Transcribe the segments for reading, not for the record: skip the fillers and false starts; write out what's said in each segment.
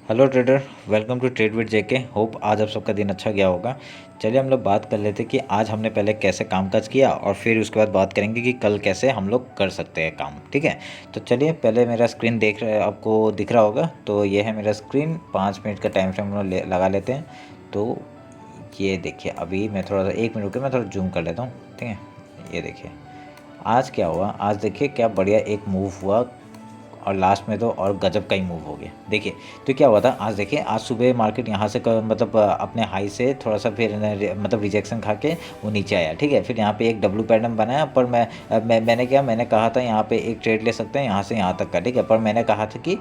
Hello trader, welcome to trade with JK. Hope आज आप सबका दिन अच्छा गया होगा। चलिए हम लोग बात कर लेते कि आज हमने पहले कैसे कामकाज किया और फिर उसके बाद बात करेंगे कि कल कैसे हम लोग कर सकते हैं काम। ठीक है, तो चलिए पहले मेरा स्क्रीन देख रहे आपको दिख रहा होगा। तो ये है मेरा स्क्रीन, 5 मिनट का टाइम फ्रेम हम लोग लगा लेते हैं। तो ये देखिए, अभी मैं थोड़ा सा 1 मिनट रुके, मैं थोड़ा जूम कर लेता हूँ। ठीक है, ये देखिए आज क्या हुआ। आज देखिए क्या बढ़िया एक मूव हुआ और लास्ट में तो और गजब का ही मूव हो गया। देखिए तो क्या हुआ था आज, देखिए आज सुबह मार्केट यहाँ से मतलब अपने हाई से थोड़ा सा फिर मतलब रिजेक्शन खा के वो नीचे आया। ठीक है, फिर यहाँ पे एक डब्ल्यू पैटर्न बनाया, पर मैंने कहा था यहाँ पे एक ट्रेड ले सकते हैं यहाँ से यहाँ तक का। ठीक है, पर मैंने कहा था कि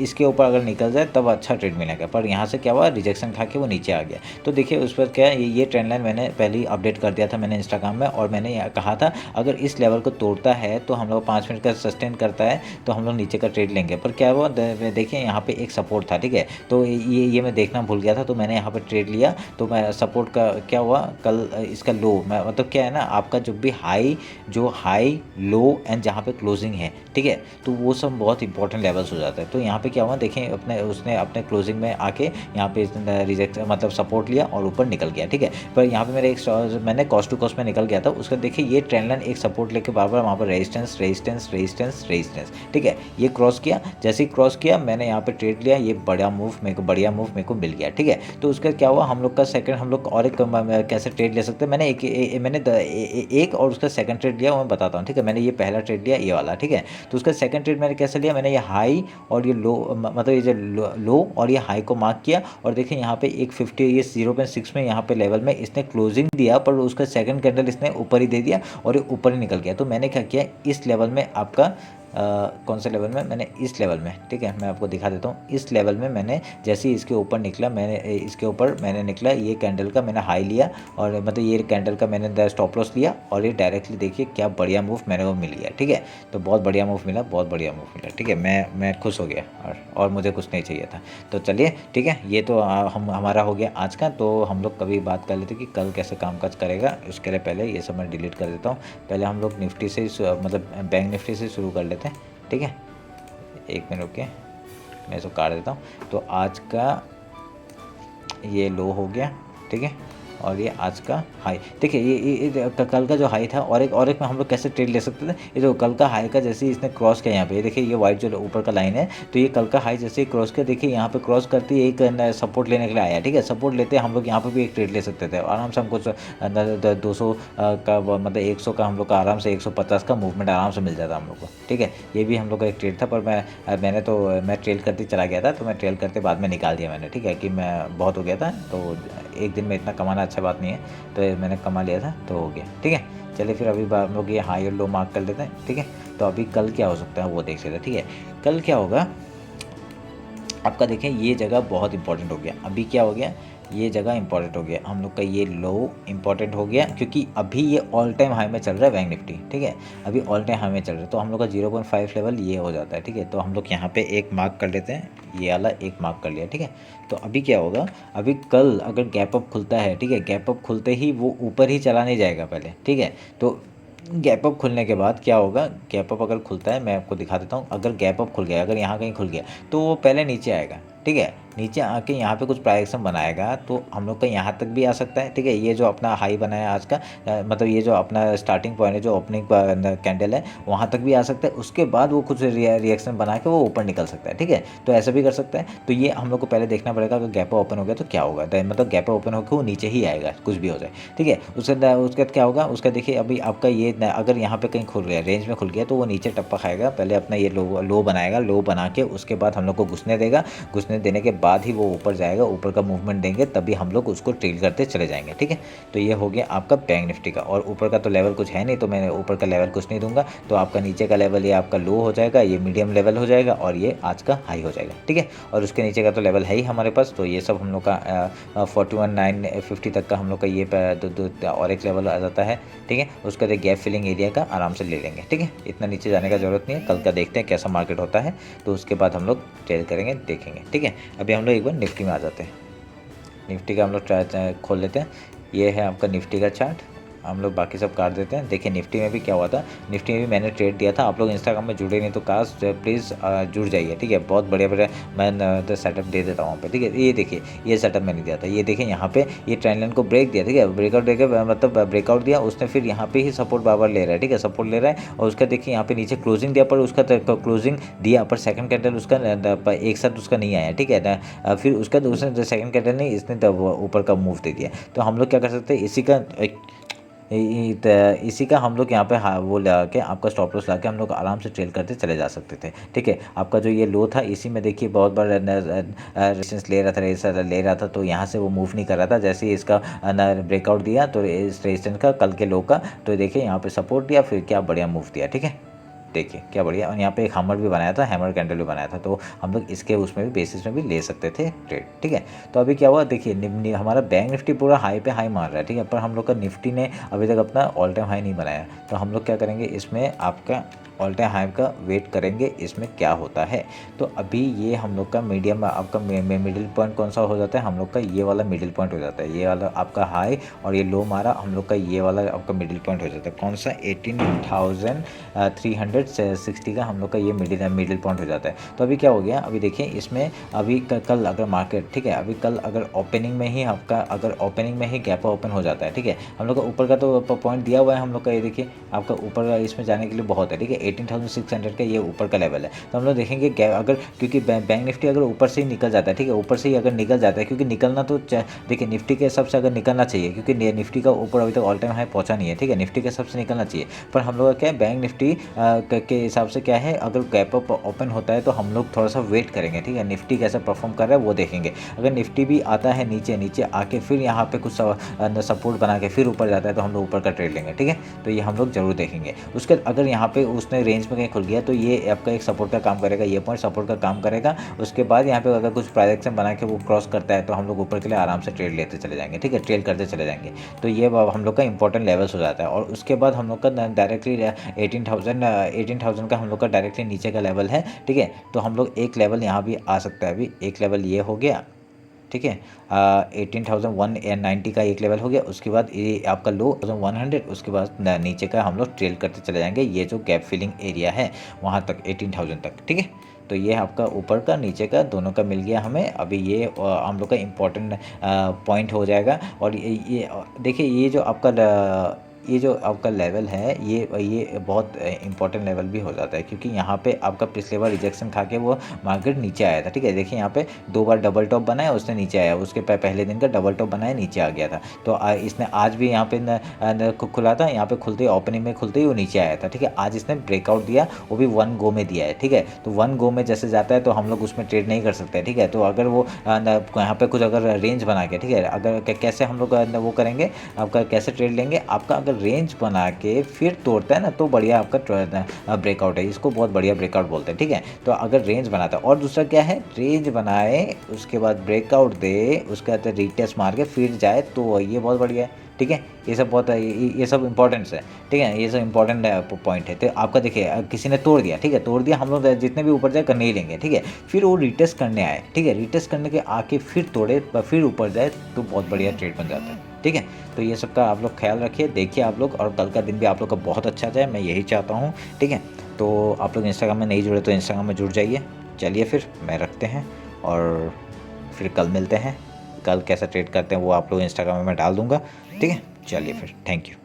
इसके ऊपर अगर निकल जाए तब अच्छा ट्रेड मिलेगा, पर यहाँ से क्या हुआ, रिजेक्शन खा के वो नीचे आ गया। तो देखिए उस पर क्या ये ट्रेंड लाइन मैंने पहले ही अपडेट कर दिया था मैंने इंस्टाग्राम में, और मैंने कहा था अगर इस लेवल को तोड़ता है तो हम लोग 5 मिनट का सस्टेन करता है तो हम लोग नीचे का ट्रेड लेंगे। पर क्या हुआ, देखिए यहाँ पे एक सपोर्ट था। ठीक है, तो ये मैं देखना भूल गया था, तो मैंने यहाँ पे ट्रेड लिया। तो मैं सपोर्ट का क्या हुआ, कल इसका लो मैं मतलब क्या है ना, आपका जब भी हाई लो एंड जहाँ पे क्लोजिंग है, ठीक है, तो वो सब बहुत इंपॉर्टेंट लेवल्स हो जाता है। तो यहाँ पे क्या हुआ, देखें उसने अपने क्लोजिंग में आके यहाँ पे रिजेक्ट मतलब सपोर्ट लिया और ऊपर निकल गया। ठीक है, पर यहाँ पे मैंने कॉस्ट टू कॉस्ट में निकल गया था। उसका देखिए ये ट्रेंड लाइन एक सपोर्ट लेके बार बार वहाँ पर रेजिस्टेंस रेजिस्टेंस रेजिस्टेंस रेजिस्टेंस। ठीक है, ये क्रॉस किया, जैसे ही क्रॉस किया मैंने यहाँ पे ट्रेड लिया। ये बढ़िया मूव मेरे को मिल गया। ठीक है, तो उसका क्या हुआ, हम लोग का सेकंड, हम लोग और एक कैसे ट्रेड ले सकते हैं। मैंने एक और उसका सेकंड ट्रेड लिया, वो मैं बताता हूँ। ठीक है, मैंने ये पहला ट्रेड लिया ये वाला। ठीक है, तो उसका सेकंड ट्रेड मैंने कैसे लिया, मैंने ये हाई और ये लो मतलब ये जो लो और ये हाई को मार्क किया, और देखिए यहाँ पे एक 50 ये 0.6 में यहाँ पे लेवल में इसने क्लोजिंग दिया, पर उसका सेकंड कैंडल इसने ऊपर ही दे दिया और ये ऊपर ही निकल गया। तो मैंने क्या किया, इस लेवल में आपका कौन से लेवल में, मैंने इस लेवल में, ठीक है मैं आपको दिखा देता हूँ। इस लेवल में मैंने जैसे ही इसके ऊपर निकला, मैंने निकला ये कैंडल का मैंने हाई लिया, और मतलब ये कैंडल का मैंने स्टॉप लॉस लिया, और ये डायरेक्टली देखिए क्या बढ़िया मूव मेरे को मिल गया। ठीक है, तो बहुत बढ़िया मूव मिला, बहुत बढ़िया मूव मिला। ठीक है, मैं खुश हो गया, और मुझे कुछ नहीं चाहिए था। तो चलिए ठीक है, ये तो हमारा हो गया आज का। तो हम लोग कभी बात कर लेते कि कल कैसे कामकाज करेगा। उसके लिए पहले ये सब मैं डिलीट कर देता हूँ। पहले हम लोग निफ्टी से मतलब बैंक निफ्टी से शुरू कर लेते हैं। ठीक है, 1 मिनट रुके, मैं इसको काट देता हूँ। तो आज का ये लो हो गया। ठीक है, और ये आज का हाई। देखिए ये कल का जो हाई था, और एक में हम लोग कैसे ट्रेड ले सकते थे। ये जो कल का हाई का जैसे ही इसने क्रॉस किया यहाँ पे, ये देखिए ये वाइट जो ऊपर का लाइन है, तो ये कल का हाई जैसे ही क्रॉस किया, देखिए यहाँ पे क्रॉस करती है एक सपोर्ट लेने के लिए आया। ठीक है, सपोर्ट लेते हम लोग यहाँ पे भी एक ट्रेड ले सकते थे आराम से। हमको 200 का मतलब 100 का हम लोग का आराम से 150 का मूवमेंट आराम से मिल जाता हम लोग को। ठीक है, ये भी हम लोग का एक ट्रेड था, पर मैं ट्रेल करते चला गया था, तो मैं ट्रेल करते बाद में निकाल दिया मैंने। ठीक है, कि मैं बहुत हो गया था, तो एक दिन में इतना कमाना अच्छा बात नहीं है, तो मैंने कमा लिया था तो हो गया। ठीक है, चलिए फिर अभी हम लोग ये हाई और लो मार्क कर लेते हैं। ठीक है, तो अभी कल क्या हो सकता है वो देख लेते हैं। ठीक है, कल क्या होगा आपका, देखें ये जगह बहुत इंपॉर्टेंट हो गया। अभी क्या हो गया, ये जगह इंपॉर्टेंट हो गया हम लोग का, ये लो इंपॉर्टेंट हो गया, क्योंकि अभी ये ऑल टाइम हाई में चल रहा है बैंक निफ्टी। ठीक है, अभी ऑल टाइम हाई में चल रहा है, तो हम लोग का 0.5 लेवल ये हो जाता है। ठीक है, तो हम लोग यहाँ पे एक मार्क कर लेते हैं, ये वाला एक मार्क कर लिया। ठीक है, तो अभी क्या होगा, अभी कल अगर गैप अप खुलता है, ठीक है, गैप अप खुलते ही वो ऊपर ही चला नहीं जाएगा पहले। ठीक है, तो गैप अप खुलने के बाद क्या होगा, गैप अप अगर खुलता है मैं आपको दिखा देता हूँ। अगर गैप अप खुल गया, अगर यहाँ कहीं खुल गया, तो वो पहले नीचे आएगा। ठीक है, नीचे आके यहाँ पे कुछ प्राइस बनाएगा, तो हम लोग का यहाँ तक भी आ सकता है। ठीक है, ये जो अपना हाई बनाया आज का, मतलब ये जो अपना स्टार्टिंग पॉइंट है, जो ओपनिंग कैंडल है, वहाँ तक भी आ सकता है। उसके बाद वो कुछ रिएक्शन बना के वो ऊपर निकल सकता है। ठीक है, तो ऐसा भी कर सकता है। तो ये हम लोग को पहले देखना पड़ेगा, अगर गैप ओपन हो गया तो क्या होगा, मतलब गैप ओपन होकर वो नीचे ही आएगा कुछ भी हो जाए। ठीक है, उसके बाद क्या होगा, उसका देखिए अभी आपका ये अगर यहाँ पे कहीं खुल गया, रेंज में खुल गया, तो वो नीचे टप्पा खाएगा। पहले अपना ये लो बनाएगा, लो बना के उसके बाद हम लोग को घुसने देगा। घुसने देने के बाद ही वो ऊपर जाएगा, ऊपर का मूवमेंट देंगे तभी हम लोग उसको ट्रेल करते चले जाएंगे। ठीक है, तो ये हो गया आपका बैंक निफ्टी का। और ऊपर का तो लेवल कुछ है नहीं, तो मैं ऊपर का लेवल कुछ नहीं दूंगा। तो आपका नीचे का लेवल ये आपका लो हो जाएगा, ये मीडियम लेवल हो जाएगा, और ये आज का हाई हो जाएगा। ठीक है, और उसके नीचे का तो लेवल है ही हमारे पास। तो ये सब हम लोग का 41,950 तक का हम लोग का ये और एक लेवल आ जाता है। ठीक है, उसका गैप फिलिंग एरिया का आराम से ले लेंगे। ठीक है, इतना नीचे जाने का जरूरत नहीं है। कल का देखते हैं कैसा मार्केट होता है, तो उसके बाद हम लोग ट्रेड करेंगे, देखेंगे। ठीक है, अभी हम लोग एक बार निफ्टी में आ जाते हैं। निफ्टी का हम लोग खोल लेते हैं। ये है आपका निफ्टी का चार्ट। हम लोग बाकी सब काट देते हैं। देखिए निफ्टी में भी क्या हुआ था, निफ्टी में भी मैंने ट्रेड दिया था। आप लोग इंस्टाग्राम में जुड़े नहीं तो काश प्लीज़ जुड़ जाइए, ठीक है। बहुत बढ़िया बढ़िया मैं तो सेटअप दे देता हूँ वहाँ पे, ठीक है। ये देखिए ये सेटअप मैंने दिया था, ये देखिए यहाँ पे ये ट्रेंड लाइन को ब्रेक दिया, ठीक है। ब्रेकआउट देकर मतलब ब्रेकआउट दिया उसने, फिर यहाँ पे ही सपोर्ट बार बार ले रहा है, ठीक है, सपोर्ट ले रहा है। और उसका देखिए यहाँ पे नीचे क्लोजिंग दिया, पर उसका क्लोजिंग दिया पर सेकंड कैंडल उसका एक साथ उसका नहीं आया, ठीक है। फिर उसका दूसरे सेकंड कैंडल नहीं, इसने ऊपर का मूव दे दिया। तो हम लोग क्या कर सकते हैं, इसी का हम लोग यहाँ पे वो लगा के आपका स्टॉप लॉस लगा के हम लोग आराम से ट्रेल करते चले जा सकते थे, ठीक है। आपका जो ये लो था इसी में देखिए बहुत बार रेजिस्टेंस ले रहा था, तो यहाँ से वो मूव नहीं कर रहा था। जैसे ही इसका ब्रेकआउट दिया तो इस रेजिस्टेंस का कल के लो का, तो देखिए यहाँ पे सपोर्ट दिया, फिर क्या बढ़िया मूव दिया, ठीक है। देखिए क्या बढ़िया। और यहाँ पे एक हैमर भी बनाया था, हैमर कैंडल भी बनाया था, तो हम लोग इसके उसमें भी बेसिस में भी ले सकते थे ट्रेड, ठीक है। तो अभी क्या हुआ देखिए, हमारा बैंक निफ्टी पूरा हाई पे हाई मार रहा है, ठीक है, पर हम लोग का निफ्टी ने अभी तक अपना ऑल टाइम हाई नहीं बनाया। तो हम लोग क्या करेंगे, इसमें आपका ऑल टाइम हाई का वेट करेंगे, इसमें क्या होता है। तो अभी ये हम लोग का मीडियम आपका मिडिल पॉइंट कौन सा हो जाता है, हम लोग का ये वाला मिडिल पॉइंट हो जाता है। ये वाला आपका हाई और ये लो मारा, हम लोग का ये वाला आपका मिडिल पॉइंट हो जाता है। कौन सा, 18,360 का हम लोग का ये मिडिल पॉइंट हो जाता है। तो अभी क्या हो गया, अभी देखिए इसमें अभी कल अगर मार्केट, ठीक है, अभी कल अगर ओपनिंग में ही आपका अगर ओपनिंग में ही गैप ओपन हो जाता है, ठीक है, हम लोग का ऊपर का तो पॉइंट दिया हुआ है हम लोग का, ये देखिए आपका ऊपर का इसमें जाने के लिए बहुत है, ठीक है। 18,600 का ये ऊपर का लेवल है। तो हम लोग देखेंगे अगर, क्योंकि बैंक निफ्टी अगर ऊपर से ही निकल जाता है, ठीक है, ऊपर से ही अगर निकल जाता है, क्योंकि निकलना तो देखिए निफ्टी के हिसाब से अगर निकलना चाहिए, क्योंकि निफ्टी का ऊपर अभी तक ऑल टाइम हाई पहुंचा नहीं है, ठीक है, निफ्टी के हिसाब से निकलना चाहिए। पर हम लोग का क्या है, बैंक निफ्टी के हिसाब से क्या है, अगर गैप अप ओपन होता है तो हम लोग थोड़ा सा वेट करेंगे, ठीक है, निफ्टी कैसा परफॉर्म कर रहा है वो देखेंगे। अगर निफ्टी भी आता है नीचे आके फिर यहाँ पे कुछ सपोर्ट बना के फिर ऊपर जाता है, तो हम लोग ऊपर का ट्रेड लेंगे, ठीक है। तो ये हम लोग जरूर देखेंगे। उसके अगर यहाँ पे उसने रेंज में कहीं खुल गया तो ये आपका एक सपोर्ट का काम करेगा, ये पॉइंट सपोर्ट का काम करेगा। उसके बाद यहाँ पे अगर कुछ प्राइजेक्शन बना के वो क्रॉस करता है तो हम लोग ऊपर के लिए आराम से ट्रेड लेते चले जाएंगे, ठीक है, ट्रेड करते चले जाएंगे। तो ये हम लोग का इंपॉर्टेंट लेवल्स हो जाता है। और उसके बाद हम लोग का डायरेक्टली 18,000 का हम लोग का डायरेक्टली नीचे का लेवल है, ठीक है। तो हम लोग एक लेवल यहाँ भी आ सकता है, अभी एक लेवल ये हो गया, ठीक है, 18,190 का एक लेवल हो गया। उसके बाद ये आपका लो 1,100, उसके बाद नीचे का हम लोग ट्रेल करते चले जाएंगे, ये जो गैप फिलिंग एरिया है वहाँ तक 18,000 तक, ठीक है। तो ये आपका ऊपर का नीचे का दोनों का मिल गया हमें। अभी ये हम लोग का इम्पोर्टेंट पॉइंट हो जाएगा। और ये देखिए ये जो आपका लेवल है ये बहुत इंपॉर्टेंट लेवल भी हो जाता है, क्योंकि यहाँ पे आपका पिछले बार रिजेक्शन खा के वो मार्केट नीचे आया था, ठीक है। देखिए यहाँ पे 2 बार डबल टॉप बनाया, उसने नीचे आया, उसके पहले दिन का डबल टॉप बनाया, नीचे आ गया था। तो इसने आज भी यहाँ पे खुला था, यहाँ पे खुलते ही ओपनिंग में खुलते ही वो नीचे आया था, ठीक है। आज इसने ब्रेकआउट दिया, वो भी 1 गो में दिया है, ठीक है। तो 1 गो में जैसे जाता है तो हम लोग उसमें ट्रेड नहीं कर सकते, ठीक है। तो अगर वो यहाँ पे कुछ अगर रेंज बना के, ठीक है, अगर कैसे हम लोग वो करेंगे, आपका कैसे ट्रेड लेंगे, आपका अगर रेंज बना के फिर तोड़ता है ना तो बढ़िया आपका ब्रेकआउट है, इसको बहुत बढ़िया ब्रेकआउट बोलते हैं, ठीक है। तो अगर रेंज बनाता है, और दूसरा क्या है, रेंज बनाए उसके बाद ब्रेकआउट दे, उसके बाद रीटेस्ट मार के फिर जाए, तो ये बहुत बढ़िया है, ठीक है। ये सब बहुत ये सब इंपॉर्टेंट्स है, ठीक है, ये सब इंपॉर्टेंट पॉइंट है। तो आपका देखिए किसी ने तोड़ दिया, ठीक है, तोड़ दिया, हम लोग जितने भी ऊपर जाए करने ही लेंगे, ठीक है। फिर वो रिटेस्ट करने आए, ठीक है, रिटेस्ट करने के आके फिर तोड़े फिर ऊपर जाए, तो बहुत बढ़िया ट्रेड बन जाता है, ठीक है। तो ये सब का आप लोग ख्याल रखिए, देखिए आप लोग, और कल का दिन भी आप लोग का बहुत अच्छा जाए, मैं यही चाहता हूँ, ठीक है। तो आप लोग इंस्टाग्राम में नहीं जुड़े तो इंस्टाग्राम में जुड़ जाइए। चलिए फिर मैं रखते हैं, और फिर कल मिलते हैं। कल कैसा ट्रेड करते हैं वो आप लोग इंस्टाग्राम में मैं डाल दूँगा, ठीक है। चलिए फिर, थैंक यू।